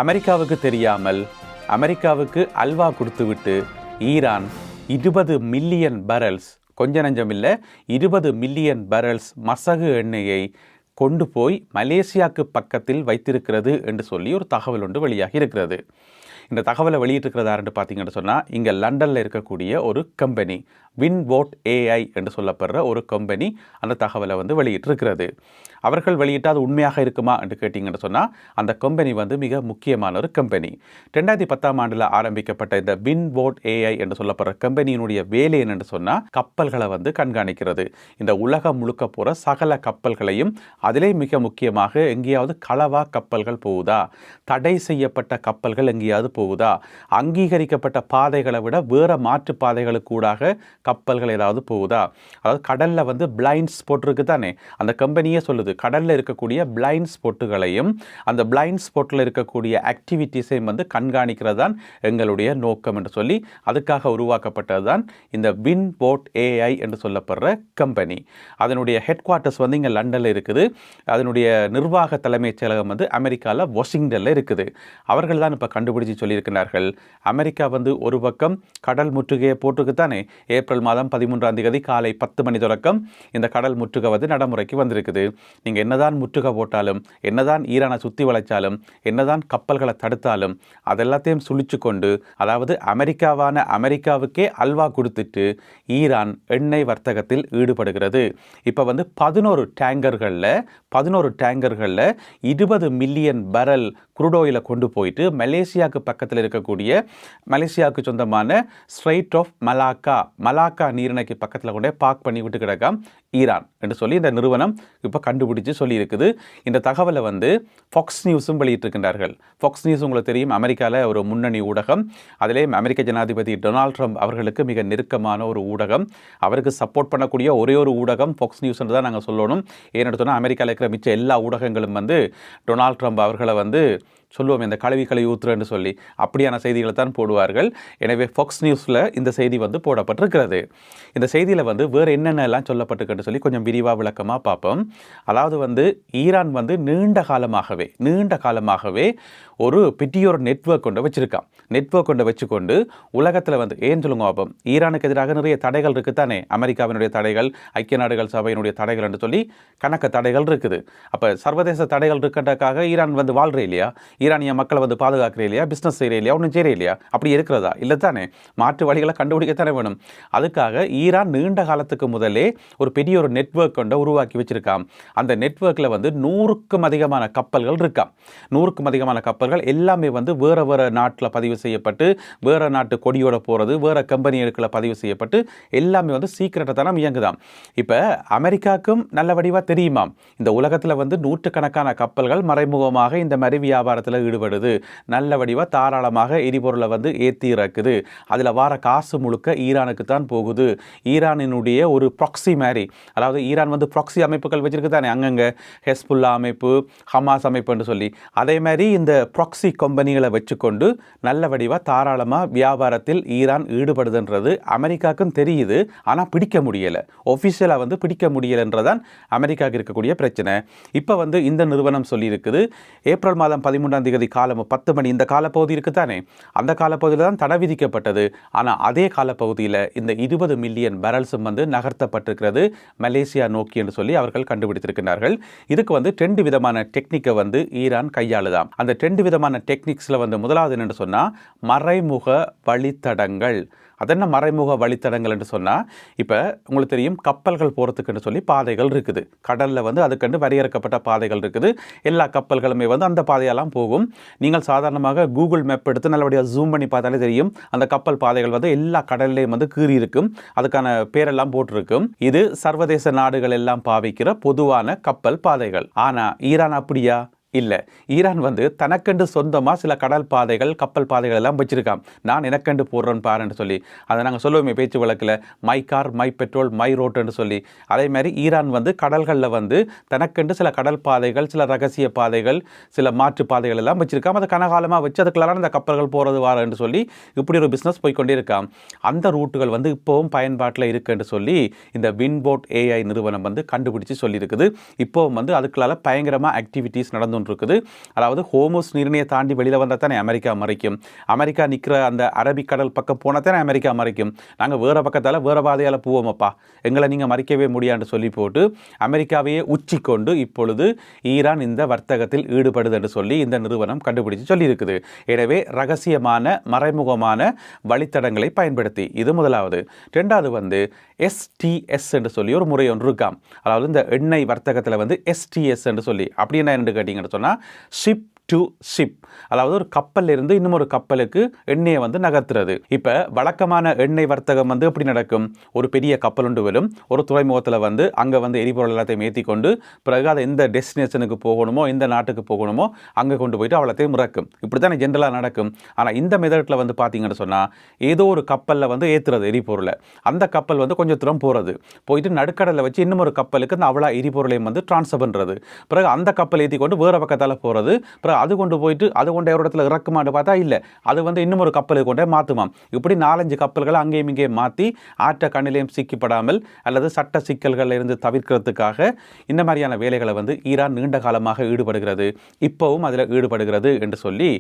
அமெரிக்காவுக்கு தெரியாமல் அமெரிக்காவுக்கு அல்வா கொடுத்துவிட்டு ஈரான் 20 மில்லியன் பேரல்ஸ், கொஞ்ச நஞ்சம் இல்லை, 20 மில்லியன் பேரல்ஸ் மசகு எண்ணெயை கொண்டு போய் மலேசியாவுக்கு பக்கத்தில் வைத்திருக்கிறது என்று சொல்லி ஒரு தகவல் ஒன்று வெளியாகி இருக்கிறது. இந்த தகவலை வெளியிட்டிருக்கிறதாருன்னு பார்த்தீங்கன்னு சொன்னால், இங்கே லண்டனில் இருக்கக்கூடிய ஒரு கம்பெனி வின்வோட் ஏஐ என்று சொல்லப்படுற ஒரு கம்பெனி அந்த தகவலை வெளியிட்டிருக்கிறது. அவர்கள் வெளியிட்டால் அது உண்மையாக இருக்குமா என்று கேட்டிங்கன்னு சொன்னால், அந்த கம்பெனி மிக முக்கியமான ஒரு கம்பெனி. 2010ஆம் ஆண்டில் ஆரம்பிக்கப்பட்ட இந்த வின்வோட் ஏஐ என்று சொல்லப்படுற கம்பெனியினுடைய வேலை என்னென்னு சொன்னால், கப்பல்களை கண்காணிக்கிறது. இந்த உலகம் முழுக்க போகிற சகல கப்பல்களையும், அதிலே மிக முக்கியமாக எங்கேயாவது களவா கப்பல்கள் போகுதா, தடை செய்யப்பட்ட கப்பல்கள் எங்கேயாவது போகுதா, அங்கீகரிக்கப்பட்ட பாதைகளை விட வேற மாற்று பாதைகளுக்கு கூடாக கப்பல்கள் ஏதாவது போகுதா, அதாவது கடலில் பிளைண்ட் ஸ்பாட் இருக்கு தானே, அந்த கம்பெனியே சொல்லுது கடலில் இருக்கக்கூடிய பிளைண்ட் ஸ்பாட்டுகளையும் அந்த பிளைண்ட் ஸ்பாட்டில் இருக்கக்கூடிய ஆக்டிவிட்டீஸையும் கண்காணிக்கிறது தான் எங்களுடைய நோக்கம் என்று சொல்லி அதுக்காக உருவாக்கப்பட்டது தான் இந்த வின்வோட் ஏஐ என்று சொல்லப்படுற கம்பெனி. அதனுடைய ஹெட் குவார்ட்டர்ஸ் இங்கே லண்டனில் இருக்குது. அதனுடைய நிர்வாக தலைமைச் செயலகம் அமெரிக்காவில் வாஷிங்டனில் இருக்குது. அவர்கள் தான் இப்போ கண்டுபிடிச்சி சொல்லியிருக்கிறார்கள், அமெரிக்கா ஒரு பக்கம் கடல் முற்றுகையை போட்டிருக்கு தானே, ஏப்ரல் மாதம் 13ஆம் தேதி காலை 10 மணி தொடக்கம் இந்த கடல் முற்றுகை நடைமுறைக்கு வந்திருக்குது. நீங்கள் என்னதான் முற்றுகை போட்டாலும், என்னதான் ஈரானை சுற்றி வளைச்சாலும், என்னதான் கப்பல்களை தடுத்தாலும், அதெல்லாத்தையும் சுழிச்சு கொண்டு, அதாவது அமெரிக்காவுக்கே அல்வா கொடுத்துட்டு ஈரான் எண்ணெய் வர்த்தகத்தில் ஈடுபடுகிறது. இப்போ 11 டேங்கர்களில் 20 மில்லியன் பேரல் குரூட் ஆயிலை கொண்டு போயிட்டு மலேசியாவுக்கு பக்கத்தில் இருக்கக்கூடிய, மலேசியாவுக்கு சொந்தமான ஸ்ட்ரெய்ட் ஆஃப் மலாக்கா நீரிணைக்கு பக்கத்தில் கொண்டே பார்க் பண்ணி விட்டு கிடக்காம் ஈரான் என்று சொல்லி இந்த நிறுவனம் இப்போ கண்டுபிடிச்சு சொல்லியிருக்குது. இந்த தகவலை ஃபாக்ஸ் நியூஸும் வெளியிட்டிருக்கின்றார்கள். ஃபாக்ஸ் நியூஸ் உங்களுக்கு தெரியும், அமெரிக்காவில் ஒரு முன்னணி ஊடகம். அதிலே அமெரிக்க ஜனாதிபதி டொனால்ட் ட்ரம்ப் அவர்களுக்கு மிக நெருக்கமான ஒரு ஊடகம். அவருக்கு சப்போர்ட் பண்ணக்கூடிய ஒரே ஒரு ஊடகம் ஃபாக்ஸ் நியூஸ் என்று தான் நாங்கள் சொல்லணும். ஏன்னு சொன்னால் அமெரிக்காவில் இருக்கிற மிச்ச எல்லா ஊடகங்களும் டொனால்ட் ட்ரம்ப் அவர்களை சொல்லுவோம் இந்த கழுவி ஊத்துறன்னு சொல்லி அப்படியான செய்திகளை தான் போடுவார்கள். எனவே ஃபாக்ஸ் நியூஸில் இந்த செய்தி போடப்பட்டிருக்கிறது. இந்த செய்தியில் வேறு என்னென்னலாம் சொல்லப்பட்டிருக்குன்னு சொல்லி கொஞ்சம் விரிவாக விளக்கமாக பார்ப்போம். அதாவது ஈரான் நீண்ட காலமாகவே ஒரு பெரிய நெட்வொர்க் கொண்டு வச்சுருக்கான். நெட்வொர்க் கொண்டு வச்சுக்கொண்டு உலகத்தில் ஏன் சொல்லுங்க பார்ப்போம், ஈரானுக்கு எதிராக நிறைய தடைகள் இருக்குது தானே, அமெரிக்காவினுடைய தடைகள், ஐக்கிய நாடுகள் சபையினுடைய தடைகள் என்று சொல்லி கணக்கு தடைகள் இருக்குது. அப்போ சர்வதேச தடைகள் இருக்கின்றக்காக ஈரான் வாழ்கிறே இல்லையா, ஈரானிய மக்களை பாதுகாக்கிறே இல்லையா, பிஸ்னஸ் செய்கிறே இல்லையா, ஒன்றும் செய்கிறே இல்லையா, அப்படி இருக்கிறதா இல்லை தானே, மாற்று வழிகளை கண்டுபிடிக்கத்தானே வேணும். அதுக்காக ஈரான் நீண்ட காலத்துக்கு முதலே ஒரு பெரிய நெட்வொர்க் கொண்டு உருவாக்கி வச்சிருக்கான். அந்த நெட்வொர்க்கில் 100க்கும் அதிகமான கப்பல்கள் இருக்கான். 100க்கும் அதிகமான கப்பல்கள் எல்லாமே வேறு வேறு நாட்டில் பதிவு செய்யப்பட்டு, வேறு நாட்டு கொடியோட போகிறது, வேறு கம்பெனிகளுக்குள்ள பதிவு செய்யப்பட்டு எல்லாமே சீக்கிரட்டை தானே இயங்குதான். இப்போ அமெரிக்காவுக்கும் நல்ல வடிவாக தெரியுமா, இந்த உலகத்தில் நூற்றுக்கணக்கான கப்பல்கள் மறைமுகமாக இந்த மாதிரி வியாபாரத்தில் ஈடுபடுது, நல்ல வடிவாக தாராளமாக எரிபொருளை ஏற்றி இறக்குது, அதில் வர காசு முழுக்க ஈரானுக்கு தான் போகுது. ஈரானினுடைய ஒரு ப்ராக்ஸி மாதிரி, அதாவது ஈரான் ப்ராக்ஸி அமைப்புகள் வச்சிருக்கு தானே, அங்கங்கே ஹெஸ்புல்லா அமைப்பு, ஹமாஸ் அமைப்புன்னு சொல்லி, அதே மாதிரி இந்த ப்ராக்ஸி கம்பெனிகளை வச்சுக்கொண்டு நல்ல வடிவாக தாராளமாக வியாபாரத்தில் ஈரான் ஈடுபடுதுன்றது அமெரிக்காவுக்கும் தெரியுது. ஆனால் பிடிக்க முடியலை, ஒஃபிஷியலாக பிடிக்க முடியலைன்றதான் அமெரிக்காவுக்கு இருக்கக்கூடிய பிரச்சனை. இப்போ இந்த நிறுவனம் சொல்லியிருக்குது, ஏப்ரல் மாதம் 13ஆம் தேதி காலம் 10 மணி இந்த காலப்பகுதி இருக்குது தானே, அந்த காலப்பகுதியில் தான் தடை விதிக்கப்பட்டது. ஆனால் அதே காலப்பகுதியில் இந்த 20 மில்லியன் பேரல்ஸும் நகர்த்தப்பட்டிருக்கிறது மலேசியா நோக்கி என்று சொல்லி அவர்கள் கண்டுபிடித்திருக்கிறார்கள். இதுக்கு 2 விதமான டெக்னிக்கை ஈரான் கையாளுதான். அந்த 2 விதமான டெக்னிக்ஸில் முதலாவது என்னென்னு சொன்னால் மறைமுக வழித்தடங்கள். அதென்ன மறைமுக வழித்தடங்கள் என்று சொன்னால், இப்போ உங்களுக்கு தெரியும் கப்பல்கள் போகிறதுக்குன்னு சொல்லி பாதைகள் இருக்குது. கடலில் அதுக்கண்டு வரையறுக்கப்பட்ட பாதைகள் இருக்குது. எல்லா கப்பல்களுமே அந்த பாதையெல்லாம் போகும். நீங்கள் சாதாரணமாக கூகுள் மேப் எடுத்து நல்லபடியாக ஜூம் பண்ணி பார்த்தாலே தெரியும், அந்த கப்பல் பாதைகள் எல்லா கடல்லையும் கீறி இருக்கும், அதுக்கான பேரெல்லாம் போட்டிருக்கும். இது சர்வதேச நாடுகள் எல்லாம் பாவிக்கிற பொதுவான கப்பல் பாதைகள். ஆனால் ஈரான் அப்படியா? இல்லை. ஈரான் தனக்கண்டு சொந்தமாக சில கடல் பாதைகள், கப்பல் பாதைகள் எல்லாம் வச்சிருக்கான். நான் எனக்கண்டு போடுறேன்னு பாருன்னு சொல்லி, அதை நாங்கள் சொல்லுவோமே பேச்சு வழக்கில், my car my petrol my ரோட்டுன்னு சொல்லி. அதே மாதிரி ஈரான் கடல்களில் தனக்கண்டு சில கடல் பாதைகள், சில ரகசிய பாதைகள், சில மாற்று பாதைகள் எல்லாம் வச்சிருக்கான். அதை கனகாலமாக வச்சு அதுக்குள்ளார இந்த கப்பல்கள் போகிறது வாரன்னு சொல்லி இப்படி ஒரு பிஸ்னஸ் போய்கொண்டே இருக்கான். அந்த ரூட்டுகள் இப்போவும் பயன்பாட்டில் இருக்குன்னு சொல்லி இந்த வின்வோட் ஏஐ நிறுவனம் கண்டுபிடிச்சு சொல்லியிருக்குது. இப்போவும் அதுக்குள்ளால பயங்கரமாக ஆக்டிவிட்டீஸ் நடந்து ஒன்று இருக்குது. அதாவது ஹோர்முஸ் நீரிணையை தாண்டி வெளியில் வந்தால் தானே அமெரிக்கா மறைக்கும். அமெரிக்கா நிற்கிற அந்த அரபிக்கடல் பக்கம் போனால் தானே அமெரிக்கா மறைக்கும். நாங்கள் வேறு பக்கத்தால் வேறு பாதையால் போவோமப்பா, எங்களை நீங்கள் மறைக்கவே முடியான்னு சொல்லி போட்டு அமெரிக்காவையே உச்சி கொண்டு இப்பொழுது ஈரான் இந்த வர்த்தகத்தில் ஈடுபடுது என்று சொல்லி இந்த நிறுவனம் கண்டுபிடிச்சு சொல்லியிருக்குது. எனவே ரகசியமான மறைமுகமான வழித்தடங்களை பயன்படுத்தி, இது முதலாவது. ரெண்டாவது வந்து STS என்று சொல்லி ஒரு முறை ஒன்று இருக்காம். அதாவது இந்த எண்ணெய் வர்த்தகத்தில் வந்து STS என்று சொல்லி, அப்படி என்ன கேட்டிங்கன்னு சொன்னால் ஷிப் டு ஷிப், அதாவது ஒரு கப்பலில் இருந்து இன்னும் ஒரு கப்பலுக்கு எண்ணெயை வந்து நகர்த்துறது. இப்போ வழக்கமான எண்ணெய் வர்த்தகம் வந்து எப்படி நடக்கும்? ஒரு பெரிய கப்பல் ஒன்று வரும், ஒரு துறைமுகத்தில் வந்து அங்கே வந்து எரிபொருள் எல்லாத்தையும் ஏற்றி கொண்டு பிறகு அதை எந்த டெஸ்டினேஷனுக்கு போகணுமோ, எந்த நாட்டுக்கு போகணுமோ அங்கே கொண்டு போயிட்டு அவ்வளோத்தையும் இறக்கும். இப்படி தானே ஜென்ரலாக நடக்கும். ஆனால் இந்த மெத்தடில் வந்து பார்த்தீங்கன்னு சொன்னால் ஏதோ ஒரு கப்பலில் வந்து ஏற்றுறது எரிபொருளை, அந்த கப்பல் வந்து கொஞ்சம் தூரம் போகிறது, போயிட்டு நடுக்கடலில் வச்சு இன்னும் ஒரு கப்பலுக்கு அந்த அவ்வளோ எரிபொருளையும் வந்து ட்ரான்ஸ்ஃபர் பண்ணுறது. பிறகு அந்த கப்பல் ஏற்றி கொண்டு வேறு பக்கத்தால் போகிறது. பிறகு அது கொண்டு போயிட்டு அது கொண்ட ஒரு இடத்துல இறக்குமான்னு பார்த்தா இல்லை, அது வந்து இன்னும் ஒரு கப்பலுக்கு கொண்டே மாற்றுமாம். இப்படி 4-5 கப்பல்களை அங்கேயும் இங்கேயும் மாற்றி ஆற்ற கண்ணிலையும் சிக்கப்படாமல் அல்லது சட்ட சிக்கல்களில் இருந்து தவிர்க்கிறதுக்காக இந்த மாதிரியான வேலைகளை வந்து ஈரான் நீண்ட காலமாக ஈடுபடுகிறது, இப்போவும் அதில் ஈடுபடுகிறது என்று சொல்லி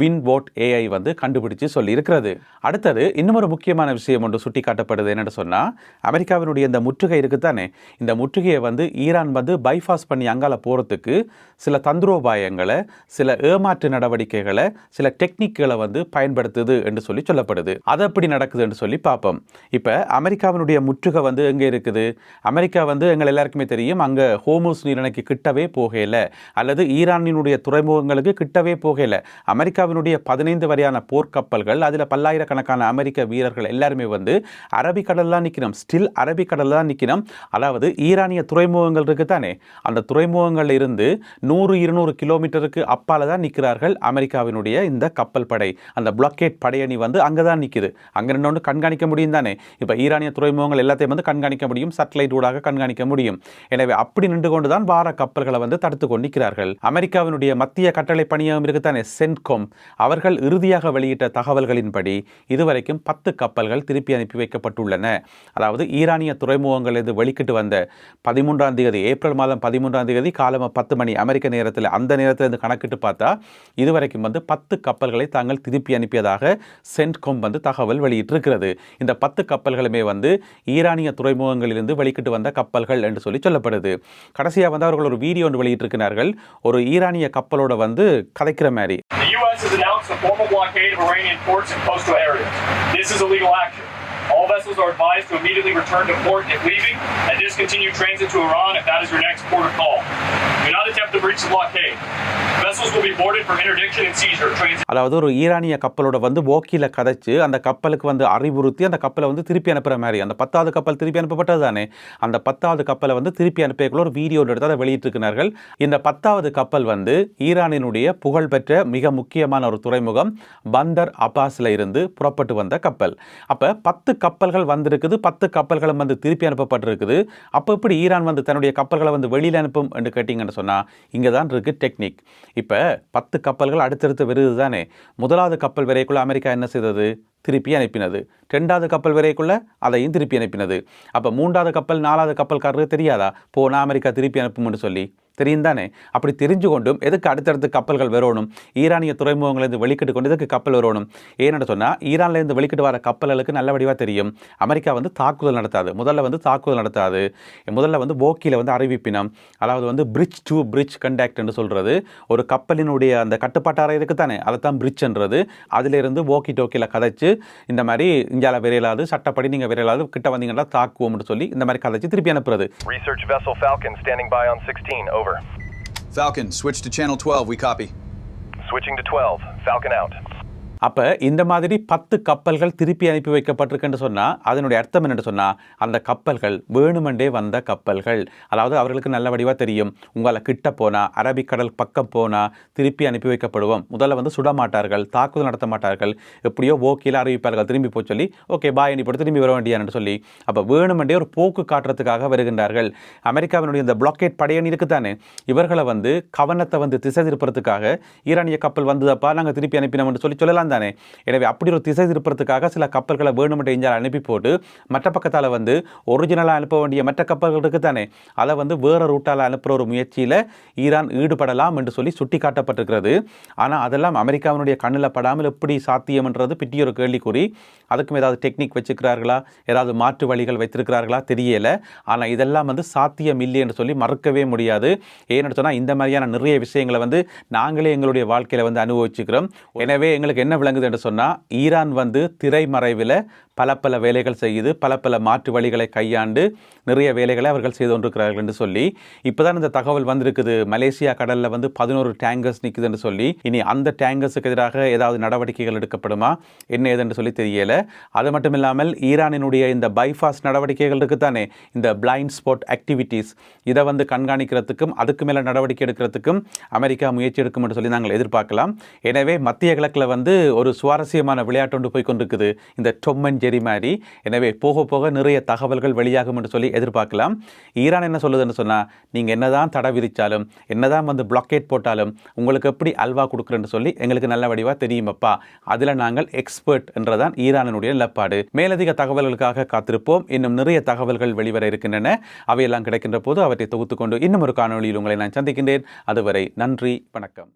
வின்வோட் AI வந்து கண்டுபிடிச்சு சொல்லி இருக்கிறது. அடுத்தது இன்னும் ஒரு முக்கியமான விஷயம் ஒன்று சுட்டி காட்டப்படுது. என்னென்னு சொன்னால் அமெரிக்காவினுடைய இந்த முற்றுகை இருக்குதானே, இந்த முற்றுகையை வந்து ஈரான் வந்து பைபாஸ் பண்ணி அங்கால போகிறதுக்கு சில தந்திரோபாயங்களை, சில ஏமாற்று நடவடிக்கைகளை, சில டெக்னிக்குகளை வந்து பயன்படுத்துது என்று சொல்லி சொல்லப்படுது. அது எப்படி நடக்குது என்று சொல்லி பார்ப்போம். இப்போ அமெரிக்காவினுடைய முற்றுகை வந்து எங்கே இருக்குது? அமெரிக்கா வந்து எங்கள் எல்லாருக்குமே தெரியும், அங்கே ஹோர்முஸ் நீரிணைக்கு கிட்டவே போகல, அல்லது ஈரானினுடைய துறைமுகங்களுக்கு கிட்டவே போகல. அமெரிக்காவினுடைய 15 வரையான போர்க்கப்பல்கள், அதில் பல்லாயிரக்கணக்கான அமெரிக்க வீரர்கள் எல்லாருமே வந்து அரபிக்கடல்லாம் நிற்கணும், ஸ்டில் அரபிக்கடல் தான் நிற்கணும். அதாவது ஈரானிய துறைமுகங்கள் இருக்கு தானே, அந்த துறைமுகங்கள் இருந்து 100-200 கிலோமீட்டருக்கு அப்பால தான் நிற்கிறார்கள் அமெரிக்காவினுடைய இந்த கப்பல் படை. அந்த பிளாக்கேட் படையணி வந்து அங்கே தான் நிற்குது. அங்கே நின்று கண்காணிக்க முடியும் தானே. இப்போ ஈரானிய துறைமுகங்கள் எல்லாத்தையும் வந்து கண்காணிக்க முடியும், சேட்டலைட் ஊடாக கண்காணிக்க முடியும். எனவே அப்படி நின்று கொண்டு தான் வார கப்பல்களை வந்து தடுத்து கொண்டு நிற்கிறார்கள். அமெரிக்காவினுடைய மத்திய கட்டளை பணியகம் இருக்குதானே, சென்ட்கோம், அவர்கள் இறுதியாக வெளியிட்ட தகவல்களின்படி இதுவரைக்கும் 10 கப்பல்கள் திருப்பி அனுப்பி வைக்கப்பட்டுள்ளன. அதாவது ஈரானிய துறைமுகங்களிலிருந்து வெளிக்கிட்டு வந்த 13ஆம் தேதி, ஏப்ரல் மாதம் 13ஆம் தேதி காலம் 10 மணி அமெரிக்க நேரத்தில், அந்த நேரத்தில் இருந்து கணக்கிட்டு பார்த்தா இதுவரைக்கும் வந்து 10 கப்பல்களை தாங்கள் திருப்பி அனுப்பியதாக சென்ட்கோம் வந்து தகவல் வெளியிட்டிருக்கிறது. இந்த 10 கப்பல்களுமே வந்து ஈரானிய துறைமுகங்களிலிருந்து வெளிக்கிட்டு வந்த கப்பல்கள் என்று சொல்லி சொல்லப்படுது. கடைசியாக வந்து அவர்கள் ஒரு வீடியோ ஒன்று வெளியிட்டிருக்கிறார்கள், ஒரு ஈரானிய கப்பலோட வந்து கதைக்கிற மாதிரி. All vessels are advised to immediately return to port if leaving and discontinue transit to Iran if that is your next port of call. Do not attempt to breach the blockade. Vessels will be boarded for interdiction and seizure. அதாவது ஒரு ஈரானிய கப்பலோட வந்து ஓக்கில கதைச்சு அந்த கப்பலுக்கு வந்து அறிவுறுத்தி அந்த கப்பலை வந்து திருப்பி அனுப்புற மாதிரி. அந்த 10வது கப்பல் திருப்பி அனுப்பப்பட்டது தானே, அந்த 10வது கப்பலை வந்து திருப்பி அனுப்பியக்குள்ள ஒரு வீடியோ எடுத்து அதை வெளியிட்டிருக்கிறார்கள். இந்த 10வது கப்பல் வந்து ஈரானினுடைய புகழ்பெற்ற மிக முக்கியமான ஒரு துறைமுகம் பந்தர் அப்பாஸ்ல இருந்து புறப்பட்டு வந்த கப்பல். அப்போ 10 கப்பல்கள் வந்திருக்குது, 10 கப்பல்களும் வந்து திருப்பி அனுப்பப்பட்டிருக்குது. அப்போ இப்படி ஈரான் வந்து தன்னுடைய கப்பல்களை வந்து வெளியில் அனுப்பும் என்று கேட்டிங்கன்னு சொன்னால் இங்கே தான் இருக்குது டெக்னிக். இப்போ 10 கப்பல்கள் அடுத்தடுத்து வருது தானே. முதலாவது கப்பல் வரைக்குள்ள அமெரிக்கா என்ன செய்தது? திருப்பி அனுப்பினது. 2வது கப்பல் வரைக்குள்ள அதையும் திருப்பி அனுப்பினது. அப்போ 3வது கப்பல் 4வது கப்பல்காரருக்கு தெரியாதா போனால் அமெரிக்கா திருப்பி அனுப்பும்னு சொல்லி? தெரியும் தானே. அப்படி தெரிஞ்சு கொண்டும் எதுக்கு அடுத்தடுத்து கப்பல்கள் வரணும்? ஈரானிய துறைமுகங்களிலிருந்து வெளிக்கிட்டு கொண்டு எதுக்கு கப்பல் வரணும்? ஏன்னு சொன்னால் ஈரான்லேருந்து வெளிக்கிட்டு வர கப்பல்களுக்கு நல்ல வடிவாக தெரியும் அமெரிக்கா வந்து தாக்குதல் நடத்தாது. முதல்ல வந்து போக்கியில் வந்து அறிவிப்பினம், அதாவது வந்து பிரிட்ஜ் டு பிரிட்ஜ் கண்டாக்ட் என்று சொல்கிறது. ஒரு கப்பலினுடைய அந்த கட்டுப்பாட்டு அறை இருக்குது தானே, அதை தான் பிரிட்ஜ்ன்றது. அதிலிருந்து போக்கி டோக்கியில் கதைச்சு இந்த மாதிரி இந்தியாவில் விரையிலாது, சட்டப்படி நீங்கள் விரையிலாது கிட்ட வந்தீங்கன்னா தாக்குவோம்னு சொல்லி இந்த மாதிரி கதைச்சு திருப்பி அனுப்புறது. Research vessel Falcon standing by on 16, over. Falcon, switch to channel 12, we copy. Switching to 12, Falcon out. அப்போ இந்த மாதிரி 10 கப்பல்கள் திருப்பி அனுப்பி வைக்கப்பட்டிருக்குன்னு சொன்னால் அதனுடைய அர்த்தம் என்னென்னு சொன்னால் அந்த கப்பல்கள் வேணுமெண்டே வந்த கப்பல்கள். அதாவது அவர்களுக்கு நல்ல வடிவாக தெரியும், உங்களை கிட்ட போனால் அரபிக்கடல் பக்கம் போனால் திருப்பி அனுப்பி வைக்கப்படுவோம். முதல்ல வந்து சுட மாட்டார்கள், தாக்குதல் நடத்த மாட்டார்கள், எப்படியோ ஓகேல அறிவிப்பார்கள் திரும்பி போய் சொல்லி ஓகே பாய் நீ போட்டு திரும்பி வர வேண்டியான்னு சொல்லி. அப்போ வேணுமெண்டே ஒரு போக்கு காட்டுறதுக்காக வருகின்றார்கள். அமெரிக்காவினுடைய இந்த பிளாக்கேட் படையணி இருக்குதானே, இவர்களை வந்து கவனத்தை வந்து திசை திருப்புறதுக்காக ஈரானிய கப்பல் வந்ததப்பா நாங்கள் திருப்பி அனுப்பினோம்னு சொல்லலாம் தானே. எனவே அப்படி ஒரு திசை திருப்பறதுக்காக சில கப்பல்களை வேணுமென்ற இந்தியாவில் அனுப்பி போட்டு மற்ற பக்கத்தால் வந்து ஒரிஜினலாக அனுப்ப வேண்டிய மற்ற கப்பல்கள் இருக்குது தானே, அதை வந்து வேறு ரூட்டால் அனுப்புகிற ஒரு முயற்சியில் ஈரான் ஈடுபடலாம் என்று சொல்லி சுட்டி காட்டப்பட்டிருக்கிறது. ஆனால் அதெல்லாம் அமெரிக்காவினுடைய கண்ணில் படாமல் எப்படி சாத்தியம்ன்றது பிட்டிய ஒரு கேள்விக்குறி. அதுக்கும் ஏதாவது டெக்னிக் வச்சுக்கிறார்களா, ஏதாவது மாற்று வழிகள் வைத்திருக்கிறார்களா தெரியலை. ஆனால் இதெல்லாம் வந்து சாத்தியம் இல்லை என்று சொல்லி மறுக்கவே முடியாது. ஏன்னு சொன்னால் இந்த மாதிரியான நிறைய விஷயங்களை வந்து நாங்களே எங்களுடைய வாழ்க்கையில் வந்து அனுபவிச்சுக்கிறோம். எனவே எங்களுக்கு என்ன விளங்குது என்று சொன்னால், ஈரான் வந்து திரைமறைவில் பல வேலைகள் செய்யுது, பல மாற்று வழிகளை கையாண்டு நிறைய வேலைகளை அவர்கள் செய்து கொண்டிருக்கிறார்கள் என்று சொல்லி இப்போ தான் இந்த தகவல் வந்திருக்குது. மலேசியா கடலில் வந்து 11 டேங்கர்ஸ் நிற்குது என்று சொல்லி. இனி அந்த டேங்கர்ஸுக்கு எதிராக ஏதாவது நடவடிக்கைகள் எடுக்கப்படுமா என்ன ஏதென்று சொல்லி தெரியலை. அது மட்டும் இல்லாமல் ஈரானினுடைய இந்த பைபாஸ் நடவடிக்கைகள் இருக்குது தானே, இந்த பிளைண்ட் ஸ்பாட் ஆக்டிவிட்டீஸ், இதை வந்து கண்காணிக்கிறதுக்கும் அதுக்கு மேலே நடவடிக்கை எடுக்கிறதுக்கும் அமெரிக்கா முயற்சி எடுக்கும் என்று சொல்லி நாங்கள் எதிர்பார்க்கலாம். எனவே மத்திய கிழக்கில் வந்து ஒரு சுவாரஸ்யமான விளையாட்டு ஒன்று போய் கொண்டிருக்குது, இந்த டொம் அண்ட் ஜெரி மாதிரி. எனவே போக போக நிறைய தகவல்கள் வெளியாகும் என்று சொல்லி எதிர்பார்க்கலாம். ஈரான் என்ன சொல்லுதுன்னு சொன்னால், நீங்கள் என்னதான் தடை விதித்தாலும் என்னதான் வந்து பிளாக்கேட் போட்டாலும் உங்களுக்கு எப்படி அல்வா கொடுக்குறேன்னு சொல்லி எங்களுக்கு நல்ல வடிவாக தெரியுமப்பா, அதில் நாங்கள் எக்ஸ்பர்ட் என்றதான் ஈரானினுடைய நிலப்பாடு. மேலதிக தகவல்களுக்காக காத்திருப்போம். இன்னும் நிறைய தகவல்கள் வெளிவர இருக்கின்றன. அவையெல்லாம் கிடைக்கின்ற போது அவற்றை தொகுத்துக்கொண்டு இன்னும் ஒரு காணொளியில் உங்களை நான் சந்திக்கின்றேன். அதுவரை நன்றி, வணக்கம்.